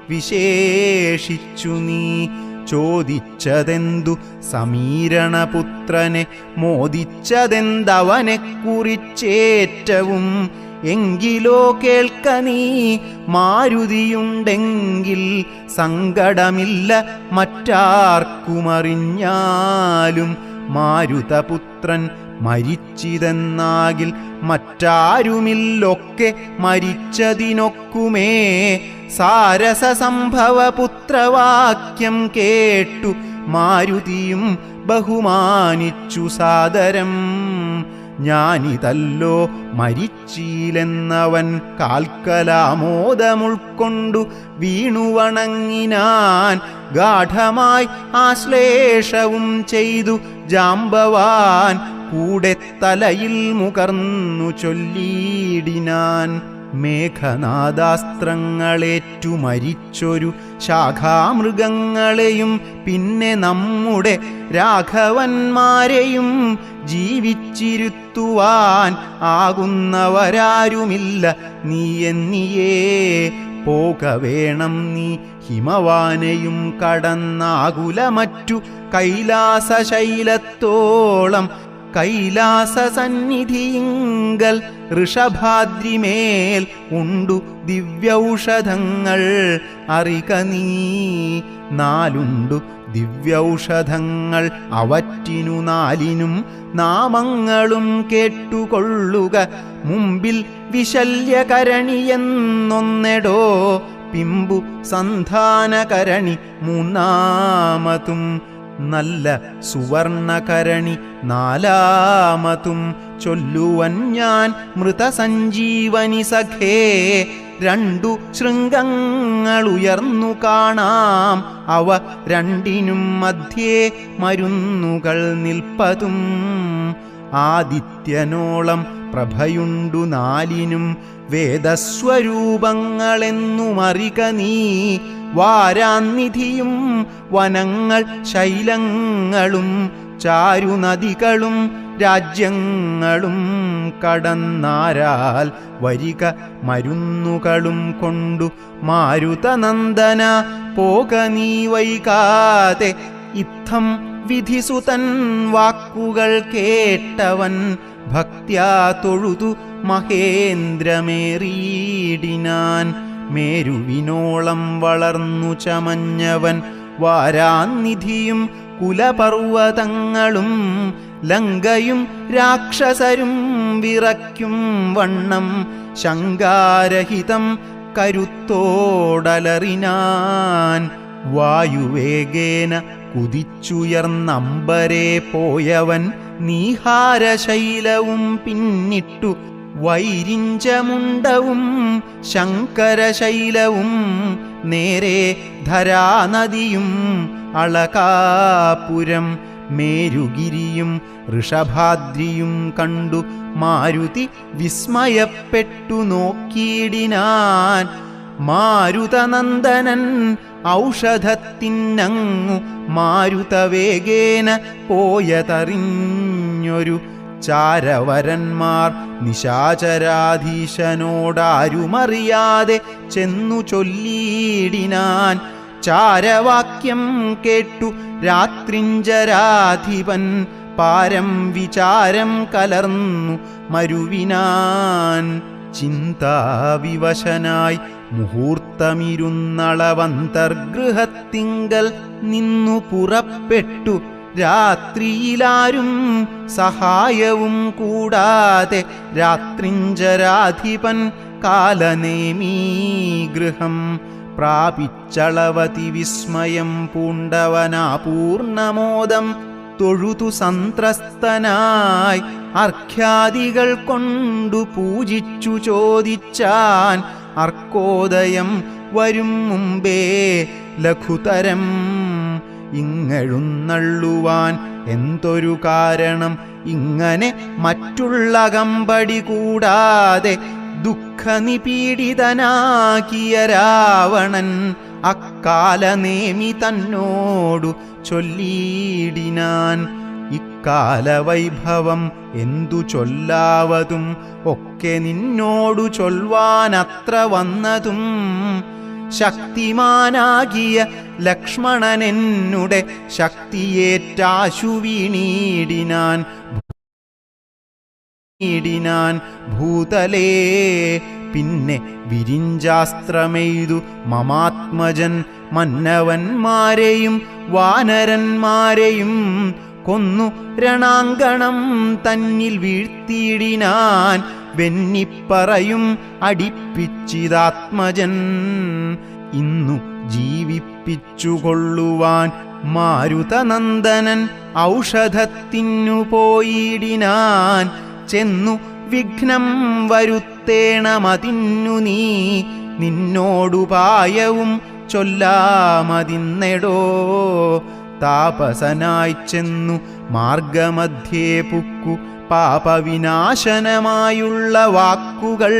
വിശേഷിച്ചു നീ ചോദിച്ചതെന്തു സമീരണപുത്രനെ മോദിച്ചതെന്തവനെ കുറിച്ചേറ്റവും. എങ്കിലോ കേൾക്ക നീ, മാരുതിയുണ്ടെങ്കിൽ സങ്കടമില്ല മറ്റാർക്കുമറിഞ്ഞാലും. മാരുതപുത്രൻ മരിച്ചിതെന്നാകിൽ മറ്റാരുമില്ലൊക്കെ മരിച്ചതിനൊക്കുമേ. സാരസസംഭവപുത്രവാക്യം കേട്ടു മാരുതിയും ബഹുമാനിച്ചു സാദരം. ഞാനിതല്ലോ മരിച്ചീലെന്നവൻ കാൽക്കലാമോദമുൾക്കൊണ്ടു വീണുവണങ്ങിനാൻ. ഗാഠമായി ആശ്ലേഷവും ചെയ്തു ജാമ്പവാൻ കൂടെ തലയിൽ മുകർന്നു ചൊല്ലിയിടിനാൻ. മേഘനാദാസ്ത്രങ്ങളേറ്റു മരിച്ചൊരു ശാഖാമൃഗങ്ങളെയും പിന്നെ നമ്മുടെ രാഘവന്മാരെയും ജീവിച്ചിരുത്തുവാൻ ആകുന്നവരാരുമില്ല നീ എന്നിയേ. പോകവേണം നീ ഹിമവാനെയും കടന്നാകുലമറ്റു കൈലാസശൈലത്തോളം. കൈലാസസന്നിധിയിങ്കൽ ഋഷഭാദ്രിമേൽ ഉണ്ടു ദിവ്യൗഷധങ്ങൾ അറിക നീ. നാലുണ്ടു ദിവ്യൗഷധങ്ങൾ, അവറ്റിനു നാലിനും നാമങ്ങളും കേട്ടുകൊള്ളുക. മുമ്പിൽ വിശല്യകരണിയെന്നൊന്നെടോ, പിമ്പു സന്ധാനകരണി മൂന്നാമതും, നല്ല സുവർണകരണി നാലാമതും. ചൊല്ലുവൻ ഞാൻ മൃതസഞ്ജീവനി സഖേ. രണ്ടു ശൃംഗങ്ങളുയർന്നു കാണാം, അവ രണ്ടിനും മധ്യേ മരുന്നുകൾ നിൽപ്പതും. ആദിത്യനോളം പ്രഭയുണ്ടു നാലിനും, വേദസ്വരൂപങ്ങളെന്നുമറിക നീ. വാരാനിധിയും വനങ്ങൾ ശൈലങ്ങളും ചാരുനദികളും രാജ്യങ്ങളും കടന്നാരാൽ വരിക മരുന്നുകളും കൊണ്ടു മാരുതനന്ദന പോക നീ വൈകാതെ. ഇത്തം വിധിസുതൻ വാക്കുകൾ കേട്ടവൻ ഭക്ത്യാ തൊഴുതു മഹേന്ദ്രമേറിയിടിനാൻ. മേരുവിനോളം വളർന്നു ചമഞ്ഞവൻ വാരാനിധിയും കുലപർവ്വതങ്ങളും ലങ്കയും രാക്ഷസരും വിറയ്ക്കും വണ്ണം ശങ്കാരഹിതം കരുത്തോടലറിനാൻ. വായുവേഗേന കുതിച്ചുയർന്നമ്പരെ പോയവൻ നീഹാരശൈലവും പിന്നിട്ടു വൈരിഞ്ചമുണ്ടവും ശങ്കരശൈലവും നേരെ ധരാനദിയും അളകാപുരം മേരുഗിരിയും ഋഷഭാദ്രിയും കണ്ടു മാരുതി വിസ്മയപ്പെട്ടു നോക്കിയിടിനാൻ. മാരുതനന്ദനൻ ഔഷധത്തിനങ്ങു മാരുതവേഗേന പോയതറിഞ്ഞൊരു ചാരവരന്മാർ നിശാചരാധീശനോടാരുമറിയാതെ ചെന്നു ചൊല്ലിയിടിനാൻ. ചാരവാക്യം കേട്ടു രാത്രിഞ്ചരാധിപൻ പാരം വിചാരം കലർന്നു മരുവിനാൻ. ചിന്താവിവശനായി മുഹൂർത്തമിരുന്നളവന്തർഗൃഹത്തിങ്കൽ നിന്നു പുറപ്പെട്ടു രാത്രിയിലാരും സഹായവും കൂടാതെ രാത്രിഞ്ചരാധിപൻ കാലനേമീ ഗൃഹം പ്രാപിച്ചളവതി വിസ്മയം പൂണ്ടവനാപൂർണമോദം തൊഴുതു സന്ത്രസ്തനായി അർഘ്യാദികൾ കൊണ്ടു പൂജിച്ചു ചോദിച്ചാൻ. അർക്കോദയം വരും മുമ്പേ ലഘുതരം ഇങ്ങെഴുന്നള്ളുവാൻ എന്തൊരു കാരണം? ഇങ്ങനെ മറ്റുള്ള കമ്പടി കൂടാതെ ദുഃഖനിപീഡിതനാക്കിയ രാവണൻ അക്കാലനേമി തന്നോടു ചൊല്ലിയിടിനാൻ. ഇക്കാലവൈഭവം എന്തു ചൊല്ലാവതും ഒക്കെ നിന്നോടു ചൊൽവാനത്ര വന്നതും. ശക്തിമാനാകിയ ലക്ഷ്മണനെന്നുടെ ശക്തിയേറ്റാശു വീണീടിനാൻ ഭൂതലേ. പിന്നെ വിരിഞ്ചാസ്ത്രമെയ്തു മമാത്മജൻ മന്നവന്മാരെയും വാനരന്മാരെയും കൊന്നു രണാങ്കണം തന്നിൽ വീഴ്ത്തിയിടിനാൻ. വെന്നിപ്പറയും അടിപ്പിച്ചിതാത്മജൻ ഇന്നു ജീവിപ്പിച്ചുകൊള്ളുവാൻ മാരുതനന്ദനൻ ഔഷധത്തിനു പോയിടിനാൻ. ചെന്നു വിഘ്നം വരുത്തേണമതിന്നു നീ നിന്നോടുപായവും ചൊല്ലാമതിന്നെടോ. താപസനായി ചെന്നു മാർഗമധ്യേ പുക്കു പാപവിനാശനമായുള്ള വാക്കുകൾ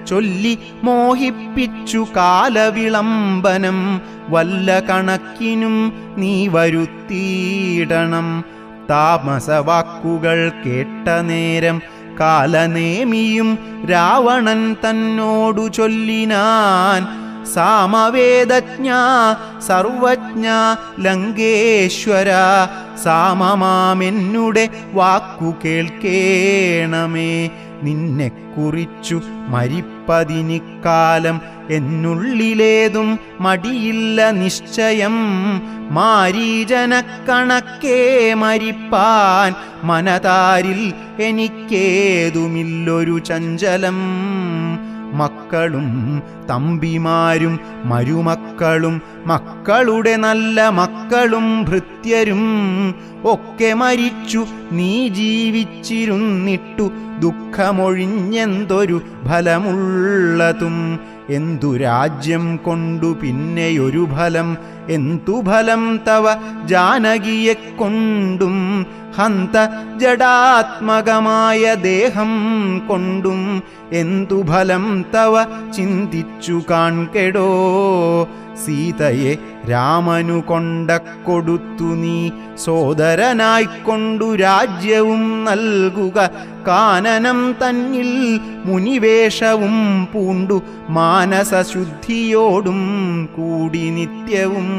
ചൊല്ലി മോഹിപ്പിച്ചു കാലവിളംബനം വല്ല കണക്കിനും നീ വരുത്തിയിടണം. താമസവാക്കുകൾ കേട്ട നേരം കാലനേമിയും രാവണൻ തന്നോടു ചൊല്ലിനാൻ. സാമവേദജ്ഞ സർവജ്ഞ ലങ്കേശ്വര സാമമാമെന്നുടെ വാക്കു കേൾക്കേണമേ. നിന്നെക്കുറിച്ചു മരിപ്പതിനിക്കാലം എന്നുള്ളിലേതും മടിയില്ല നിശ്ചയം. മാരീജനക്കണക്കേ മരിപ്പാൻ മനതാരിൽ എനിക്കേതുമില്ലൊരു ചഞ്ചലം. മക്കളും തമ്പിമാരും മരുമക്കളും മക്കളുടെ നല്ല മക്കളും ഭൃത്യരും ഒക്കെ മരിച്ചു നീ ജീവിച്ചിരുന്നിട്ടു ദുഃഖമൊഴിഞ്ഞെന്തൊരു ഫലമുള്ളതും. എന്തു രാജ്യം കൊണ്ടു പിന്നെയൊരു ഫലം? എന്തു ഫലം തവ ജാനകിയെ കൊണ്ടും ഹന്ത ജഡാത്മകമായ ദേഹം കൊണ്ടും? എന്തു ഫലം തവ ചിന്തിച്ചു കാൺകെടോ. സീതയെ രാമനു കൊണ്ടക്കൊടുത്തു നീ സോദരനായിക്കൊണ്ടു രാജ്യവും നൽകുക. കാനനം തന്നിൽ മുനിവേഷവും പൂണ്ടു മാനസശുദ്ധിയോടും കൂടി നിത്യവും.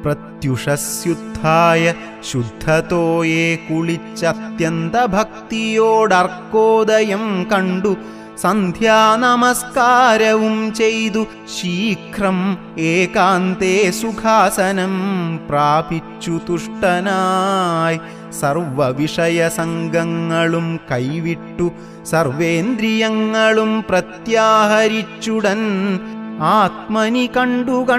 പ്രത്യുഷസ്യുത്ഥായ ശുദ്ധതോയെ കുളിച്ചത്യന്ത ഭക്തിയോടർക്കോദയം കണ്ടു സന്ധ്യാനമസ്കാരവും ചെയ്തു ശീഘ്രം ഏകാന്തേ സുഖാസനം പ്രാപിച്ചു തുഷ്ടനായി. സർവവിഷയസംഗങ്ങളും കൈവിട്ടു സർവേന്ദ്രിയങ്ങളും പ്രത്യാഹരിച്ചുടൻ ആത്മനി കണ്ടാത്മാനമാത്മനാ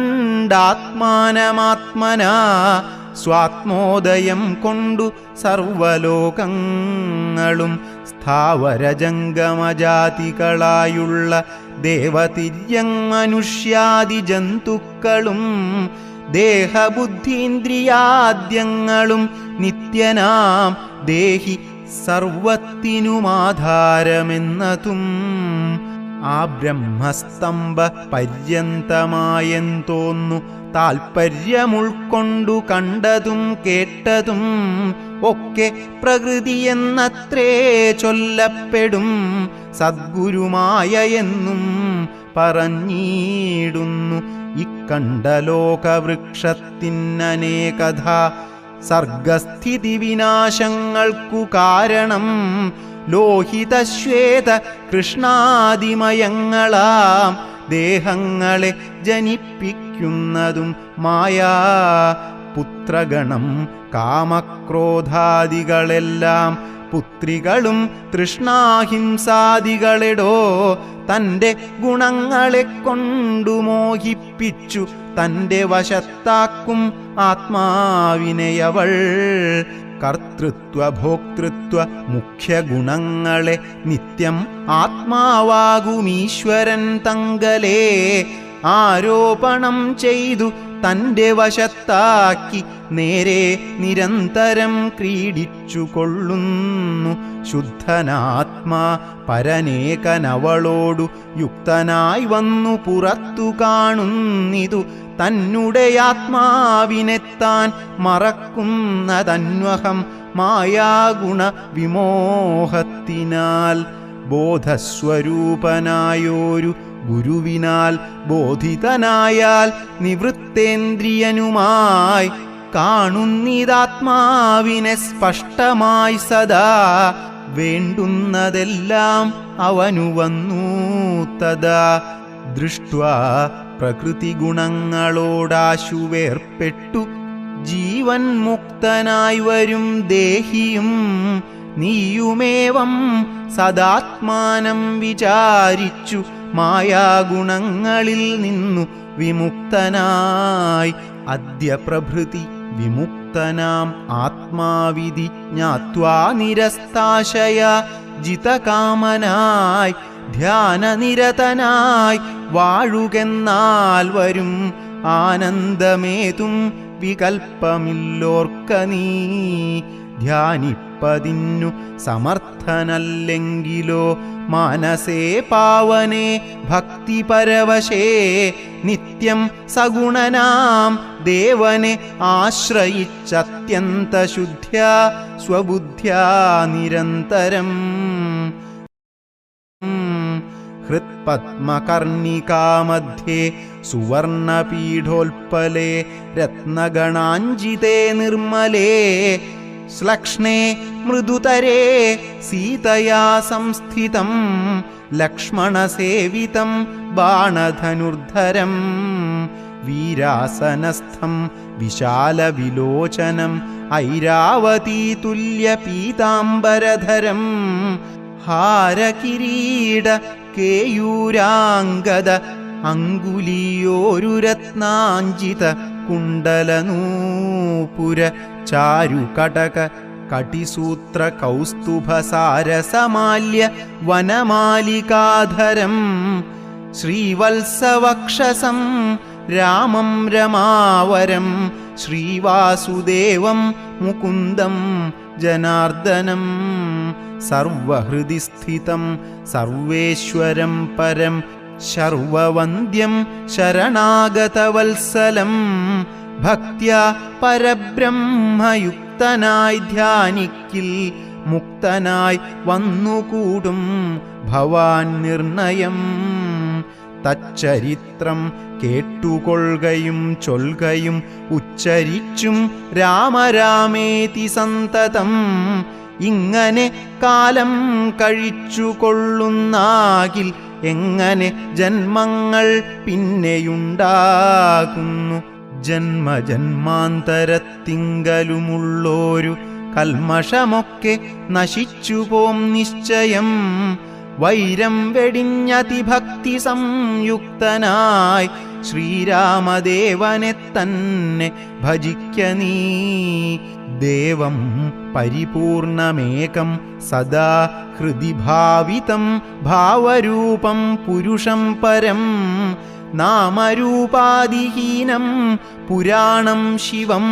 സ്വാത്മോദയം കൊണ്ടു സർവലോകങ്ങളും സ്ഥാവരജംഗമജാതികളായുള്ള ദേവതിര്യങ്ങ് ജന്തുക്കളും ദേഹബുദ്ധീന്ദ്രിയാദ്യങ്ങളും നിത്യനാം ദേഹി സർവത്തിനുമാധാരമെന്നതും. ആ ബ്രഹ്മസ്തംഭ പര്യന്തമായെന്തോന്നു താൽപര്യമുൾക്കൊണ്ടു കണ്ടതും കേട്ടതും ഒക്കെ പ്രകൃതിയെന്നത്രേ ചൊല്ലപ്പെടും. സദ്ഗുരുമായ എന്നും പറഞ്ഞിടുന്നു. ഇക്കണ്ട ലോകവൃക്ഷത്തിനനേകഥ സർഗസ്ഥിതി വിനാശങ്ങൾക്കു കാരണം ലോഹിതശ്വേത കൃഷ്ണാദിമയങ്ങളാം ദേഹങ്ങളെ ജനിപ്പിക്കുന്നതും മായാ പുത്രഗണം കാമക്രോധാദികളെല്ലാം പുത്രികളും തൃഷ്ണാഹിംസാദികളെടോ തൻ്റെ ഗുണങ്ങളെ കൊണ്ടു മോഹിപ്പിച്ചു തൻ്റെ വശത്താക്കും ആത്മാവിനെയവൾ. കർത്തൃത്വ ഭോക്തൃത്വ മുഖ്യഗുണങ്ങളെ നിത്യം ആത്മാവാകുമീശ്വരൻ തങ്കലേ ആരോപണം ചെയ്തു തൻ്റെ വശത്താക്കി നേരെ നിരന്തരം ക്രീഡിച്ചു കൊള്ളുന്നു. ശുദ്ധനാത്മാ പരനേകനവളോടു യുക്തനായി വന്നു പുറത്തു കാണുന്നിതു തന്നെ ആത്മാവിനെത്താൻ മറക്കുന്നതന്വഹം മായാഗുണ വിമോഹത്തിനാൽ. ബോധസ്വരൂപനായോരു ഗുരുവിനാൽ ബോധിതനായാൽ നിവൃത്തേന്ദ്രിയനുമായി കാണുന്നിതാത്മാവിനെ സ്പഷ്ടമായി സദാ. വേണ്ടുന്നതെല്ലാം അവനു വന്നു തദാ. ദൃഷ്ട്വാ പ്രകൃതി ഗുണങ്ങളോടാശുവേർപ്പെട്ടു ജീവൻ മുക്തനായി വരും ദേഹിയും നീയുമേവം സദാത്മാനം വിചാരിച്ചു മായാഗുണങ്ങളിൽ നിന്നു വിമുക്തനായി. അദ്യ പ്രഭൃതി വിമുക്തനാം ആത്മാവിധി ജ്ഞാത്വാ നിരസ്താശയ ജിതകാമനായി ധ്യാനനിരതനായി വാഴുകെന്നാൽ വരും ആനന്ദമേതും വികൽപ്പമില്ലോർക്ക നീ. ധ്യാനിപ്പതിന്നു സമർത്ഥനല്ലെങ്കിലോ മാനസേ പാവനേ ഭക്തിപരവശേ നിത്യം സഗുണനാം ദേവനെ ആശ്രയിച്ചത്യന്തശുദ്ധ്യാ സ്വബുദ്ധ്യാ നിരന്തരം. ഹൃത്പത്മകർണികാമധ്യേ സുവർണപീഠോൽപ്പലേ രത്നഗണാഞ്ജിതേ നിർമ്മലേ ശ്ലക്ഷ്ണേ മൃദുതരേ സീതയാ സംസ്ഥിതം ലക്ഷ്മണസേവിതം ബാണധനുർധരം. വീരാസനസ്ഥം വിശാലവിലോചനം ഐരാവതീതുല്യപീതാംബരധരം. ഹാരകിരീട കേയൂരാംഗദ അങ്കുലിയോരു രത്നാഞ്ജിത കുണ്ടലനൂപുര ചാരുകടക കടിസൂത്ര കൗസ്തുഭസാരസമാല്യ വനമാലികാധരം. ശ്രീവത്സവക്ഷസം രാമം രമാവരം ശ്രീവാസുദേവം മുകുന്ദം ജനാർദ്ദനം. സർവഹൃദി സ്ഥിതം സർവേശ്വരം പരം ശർവവന്ദ്യം ശരണാഗതവത്സലം ഭക്ത്യാ പരബ്രഹ്മയുക്തനായി ധ്യാനിക്കിൽ മുക്തനായി വന്നുകൂടും ഭവാൻ നിർണയം. തച്ചരിത്രം കേട്ടുകൊള്ളുകയും ചൊൽകയും ഉച്ചരിച്ചും രാമരാമേതി സന്തതം ഇങ്ങനെ കാലം കഴിച്ചുകൊള്ളുന്നാകിൽ എങ്ങനെ ജന്മങ്ങൾ പിന്നെയുണ്ടാകുന്നു. ജന്മജന്മാന്തരത്തിങ്കലുമുള്ളോരു കൽമഷമൊക്കെ നശിച്ചുപോം നിശ്ചയം. വൈരം വെടിഞ്ഞതിഭക്തി സംയുക്തനായി ശ്രീരാമദേവനെ തന്നെ ഭജിക്ക നീ. ദേവം പരിപൂർണമേകം സദാ ഹൃദി ഭാവിതം ഭാവരൂപം പുരുഷം പരം നാമരൂപാദിഹീനം പുരാണം ശിവം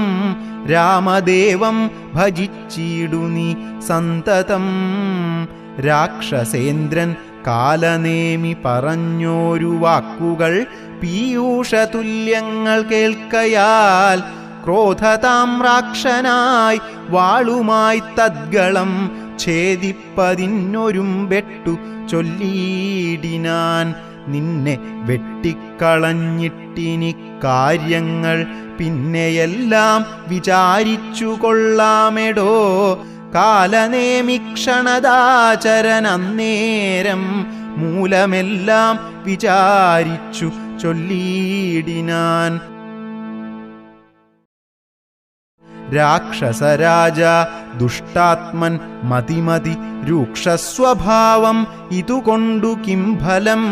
രാമദേവം ഭജിച്ചിടു നീ സന്തതം. രാക്ഷസേന്ദ്രൻ കാലനേമി പറഞ്ഞോരു വാക്കുകൾ പീയൂഷതുല്യങ്ങൾ കേൾക്കയാൽ ക്രോധതാമ്രാക്ഷനായി വാളുമായി തദ്ഗളം ഛേദിപ്പതിന്നൊരുമ്പെട്ടു ചൊല്ലിയിടിനാൻ. നിന്നെ വെട്ടിക്കളഞ്ഞിട്ടിനി കാര്യങ്ങൾ പിന്നെയെല്ലാം വിചാരിച്ചു കൊള്ളാമെടോ. കാലനേമിക്ഷണദാചരനന്നേരം മൂലമെല്ലാം വിചാരിച്ചു ചൊല്ലിയിടിനാൻ. രാക്ഷസരാജ ദുഷ്ടാത്മൻ മതിമതി രൂക്ഷസ്വഭാവം ഇതുകൊണ്ടു കിം ഫലം.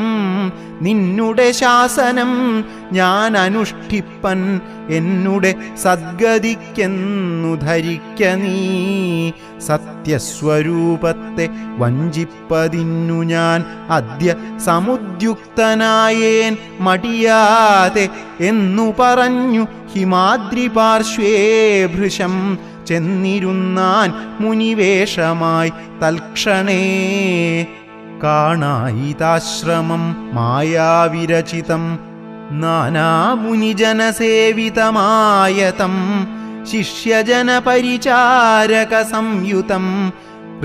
നിന്നുടെ ശാസനം ഞാൻ അനുഷ്ഠിപ്പൻ എന്നുടെ സദ്ഗതിക്കെന്നു ധരിക്ക നീ. സത്യസ്വരൂപത്തെ വഞ്ചിപ്പതിന്നു ഞാൻ അദ്യ സമുദ്യുക്തനായേൻ മടിയാതെ എന്നു പറഞ്ഞു ഹിമാദ്രിപാർശ്വേ ഭൃശം ചെന്നിരുന്നാൻ മുനിവേഷമായി തൽക്ഷണേ. കാണായിതാശ്രമം മായാവിരചിതം നാനാമുനിജനസേവിതമായതം ശിഷ്യജനപരിചാരക സംയുതം.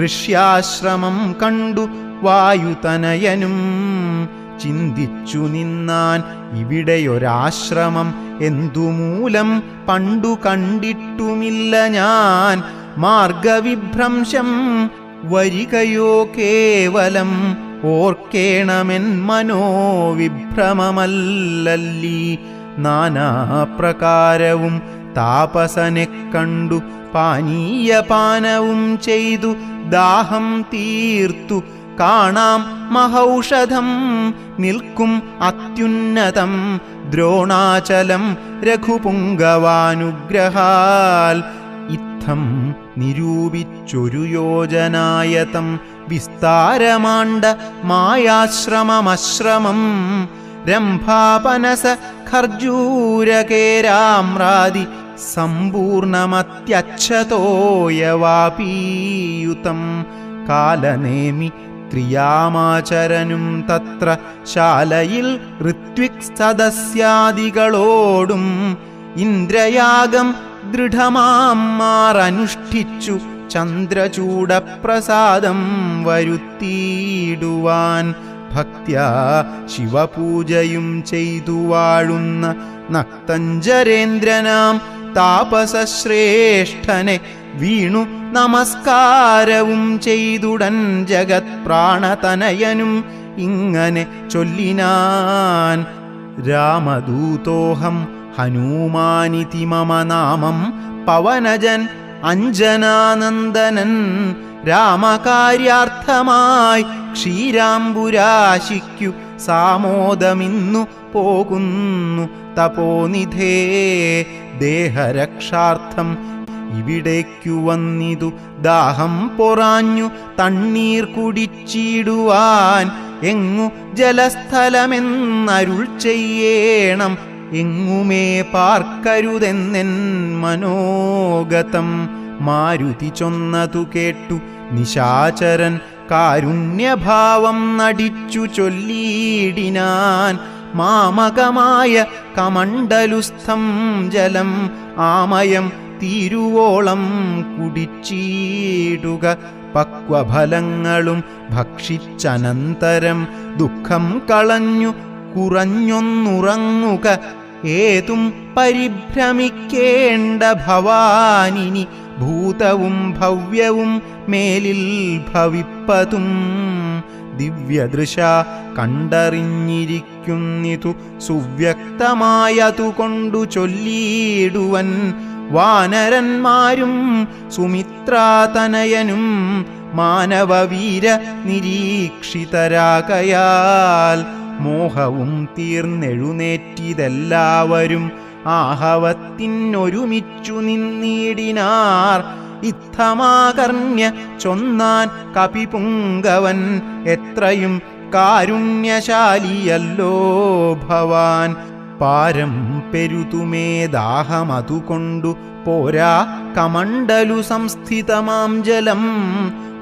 ഋഷ്യാശ്രമം കണ്ടു വായുതനയനും ചിന്തിച്ചു നിന്നാൻ ഇവിടെയൊരാശ്രമം എന്തുമൂലം പണ്ടു കണ്ടിട്ടുമില്ല ഞാൻ. മാർഗവിഭ്രംശം വരികയോ കേവലം ഓർക്കേണമെൻ മനോവിഭ്രമമല്ലല്ലീ. നാനാപ്രകാരവും താപസനെ കണ്ടു പാനീയപാനവും ചെയ്തു ദാഹം തീർത്തു കാണാം മഹൗഷധം നിൽക്കും അത്യുന്നതം ദ്രോണാചലം രഘുപുങ്കവാനുഗ്രഹാൽ. ഇത്തം നിരൂപിച്ചൊരു യോജനായതം വിസ്താരമാണ്ട മായാശ്രമമശ്രമം. രംഭാപനസ ഖർജൂരകേരാമ്രാദി സമ്പൂർണമത്യച്ഛതോയവാപീയുതം. കാലനേമി ക്രിയാമാചരനും തത്ര ശാലയിൽ ഋത്വിക് സദസ്യാദികളോടും ഇന്ദ്രയാഗം ദൃഢമാമാറനുഷ്ഠിച്ചു ചന്ദ്രചൂഡപ്രസാദം വരുത്തിയിടുവാൻ. ഭക്ത്യാ ശിവപൂജയും ചെയ്തു വാഴുന്ന നക്തഞ്ചരേന്ദ്രനാം താപസശ്രേഷ്ഠനെ വീണു നമസ്കാരവും ചെയ്തുടൻ ജഗത് പ്രാണതനയനും ഇങ്ങനെ ചൊല്ലിനാൻ. രാമദൂതോഹം ഹനുമാനിതി മമ നാമം പവനജൻ അഞ്ജനാനന്ദനൻ. രാമകാര്യാർത്ഥമായി ക്ഷീരാംബുരാശിക്കു സാമോദമിന്നു പോകുന്നു തപോനിധേ. ദേഹരക്ഷാർത്ഥം ഇവിടേക്കു വന്നിതു ദാഹം പൊറാഞ്ഞു തണ്ണീർ കുടിച്ചിടുവാൻ. എങ്ങു ജലസ്ഥലമെന്നരുൾ ചെയ്യേണം എങ്ങുമേ പാർക്കരുതെന്നെൻ മനോഗതം. മാരുതി ചൊന്നതു കേട്ടു നിശാചരൻ കാരുണ്യഭാവം നടിച്ചു ചൊല്ലിയിടിനാൻ. മാമകമായ കമണ്ഡലുസ്ഥം ജലം ആമയം തീരുവോളം കുടിച്ചിടുക. പക്വഫലങ്ങളും ഭക്ഷിച്ചനന്തരം ദുഃഖം കളഞ്ഞു കുറഞ്ഞൊന്നുറങ്ങുക. ഏതും പരിഭ്രമിക്കേണ്ട ഭവാനിനി, ഭൂതവും ഭവ്യവും മേലിൽ ഭവിപ്പതും. ദിവ്യദൃശ കണ്ടറിഞ്ഞിരിക്കുന്നിതു സുവ്യക്തമായതുകൊണ്ടു ചൊല്ലിയിടുവൻ. വാനരന്മാരും സുമിത്രാതനയനും മാനവവീര നിരീക്ഷിതരാകയാൽ മോഹവും തീർന്നെഴുന്നേറ്റിതെല്ലാവരും ആഹവത്തിനൊരുമിച്ചു നിന്നിടിനാർ. ഇത്തമാകർണ്യ ചൊന്നാൻ കപിപുങ്കവൻ, എത്രയും കാരുണ്യശാലിയല്ലോ ഭവാൻ. പാരം പെരുതുമേ ദാഹമതുകൊണ്ടു പോരാ കമണ്ഡലു സംസ്ഥിതമാം ജലം.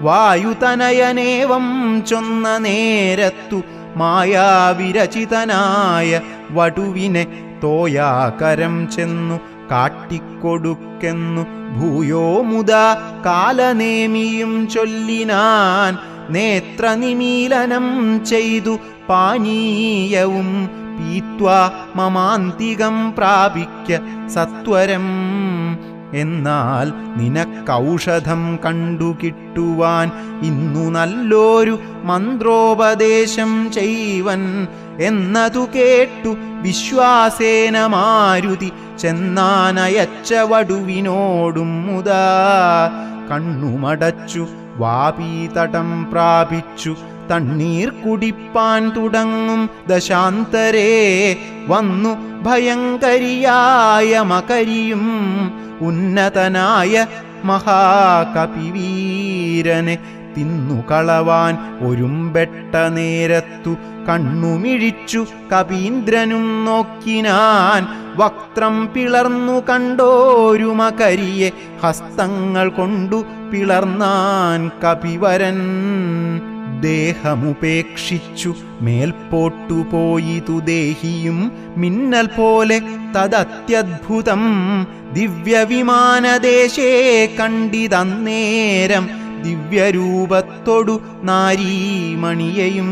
വായുതനയനേവം ചൊന്ന നേരത്തു മായാവിരചിതനായ വടുവിനെ തോയാകരം ചെന്നു കാട്ടിക്കൊടുക്കെന്നു ഭൂയോ മുതാ കാലനേമിയും ചൊല്ലിനാൻ. നേത്രനിമീലനം ചെയ്തു പാനീയവും പീത്വാ മമാന്തികം പ്രാപിക്ക സത്വരം. എന്നാൽ നിനക്കൗഷധം കണ്ടുകിട്ടുവാൻ ഇന്നു നല്ലൊരു മന്ത്രോപദേശം ചെയ്വൻ. എന്നതു കേട്ടു വിശ്വാസേന മാരുതി ചെന്നാനയച്ച വടുവിനോടും മുതാ. കണ്ണുമടച്ചു വാപീതടം പ്രാപിച്ചു തണ്ണീർ കുടിപ്പാൻ തുടങ്ങും ദശാന്തരേ. വന്നു ഭയങ്കരിയായ മകരിയും ഉന്നതനായ മഹാകപിവീരനെ തിന്നുകളവാൻ ഒരുമ്പെട്ട നേരത്തു കണ്ണുമിഴിച്ചു കപീന്ദ്രനും നോക്കിനാൻ. വക്ത്രം പിളർന്നു കണ്ടോരു മകരിയെ ഹസ്തങ്ങൾ കൊണ്ടു പിളർന്നാൻ കപിവരൻ. ദേഹമുപേക്ഷിച്ചു മേൽപോട്ടുപോയിതു ദേഹിയും മിന്നൽ പോലെ തദത്യദ്ഭുതം. ദിവ്യവിമാനദേശേ കണ്ടിതന്നേരം ദിവ്യരൂപത്തൊടു നാരീമണിയെയും.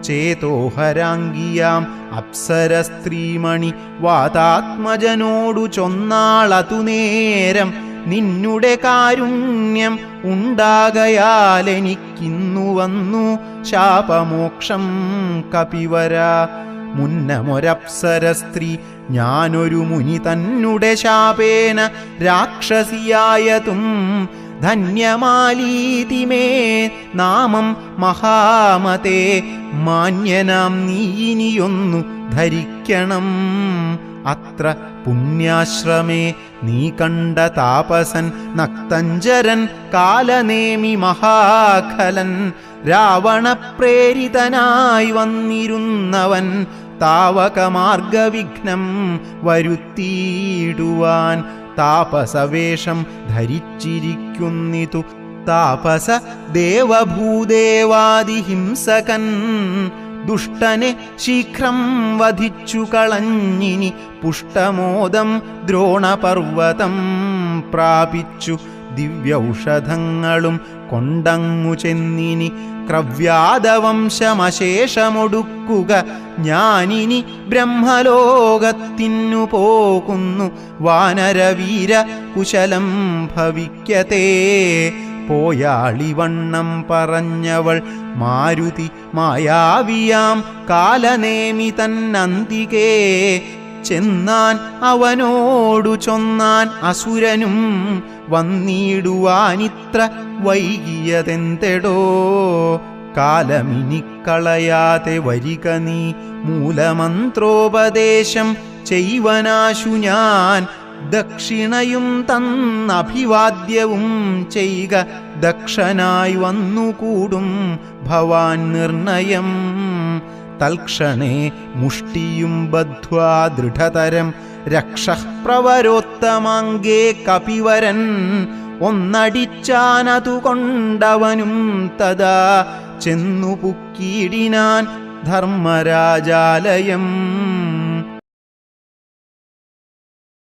ചേതോഹരാംഗിയാം അപ്സര സ്ത്രീമണി വാതാത്മജനോടു ചൊന്നാളതു നേരം. നിന്നുടെ കാരുണ്യം ഉണ്ടാകയാലെനിക്കിന്നു വന്നു ശാപമോക്ഷം കപിവര. മുന്നമൊരപ്സര സ്ത്രീ ഞാനൊരു മുനി തന്നുടെ ശാപേന രാക്ഷസിയായതും. ധന്യമാലീതിമേ നാമം മഹാമതേ, മാന്യനാം നീയിനിയൊന്നു ധരിക്കണം. അത്ര പുണ്യാശ്രമേ നീ കണ്ട താപസൻ നക്തഞ്ചരൻ കാലനേമി മഹാഖലൻ. രാവണപ്രേരിതനായി വന്നിരുന്നവൻ താവകമാർഗവിഘ്നം വരുത്തിയിടുവാൻ. താപസവേഷം ധരിച്ചിരിക്കുന്നിതു താപസ ദേവഭൂദേവാദിഹിംസകൻ. ദുഷ്ടനെ ശീഘ്രം വധിച്ചു കളഞ്ഞിനി പുഷ്ടമോദം ദ്രോണപർവതം പ്രാപിച്ചു. ദിവ്യൌഷധങ്ങളും കൊണ്ടങ്ങു ചെന്നിനി ക്രവ്യാദവംശമശേഷമൊടുക്കുക. ഞാനിനി ബ്രഹ്മലോകത്തിനു പോകുന്നു, വാനരവീര കുശലം ഭവിക്കതേ. പോയാളിവണ്ണം പറഞ്ഞവൾ മാരുതി മായാവിയാം കാലനേമി തന്നന്തികേ. ചെന്നാൻ അവനോടു ചൊന്നാൻ അസുരനും, വന്നിടുവാനിത്ര വൈകിയതെന്തെടോ. കാലമിനിക്കളയാതെ വരിക നീ, മൂലമന്ത്രോപദേശം ചെയ്വനാശു ഞാൻ. ദക്ഷിണയും തന്നഭിവാദ്യവും ചെയ്യുക, ദക്ഷനായി വന്നുകൂടും ഭവാൻ നിർണയം. തൽക്ഷണേ മുഷ്ടിയും ബദ്ധ്വാ ദൃഢതരം രക്ഷഃ പ്രവരോത്തമാംഗേ കപിവരൻ. ഒന്നടിച്ചാനതുകൊണ്ടവനും തഥാ ചെന്നു പുക്കിയിടിനാൻ ധർമ്മരാജാലയം.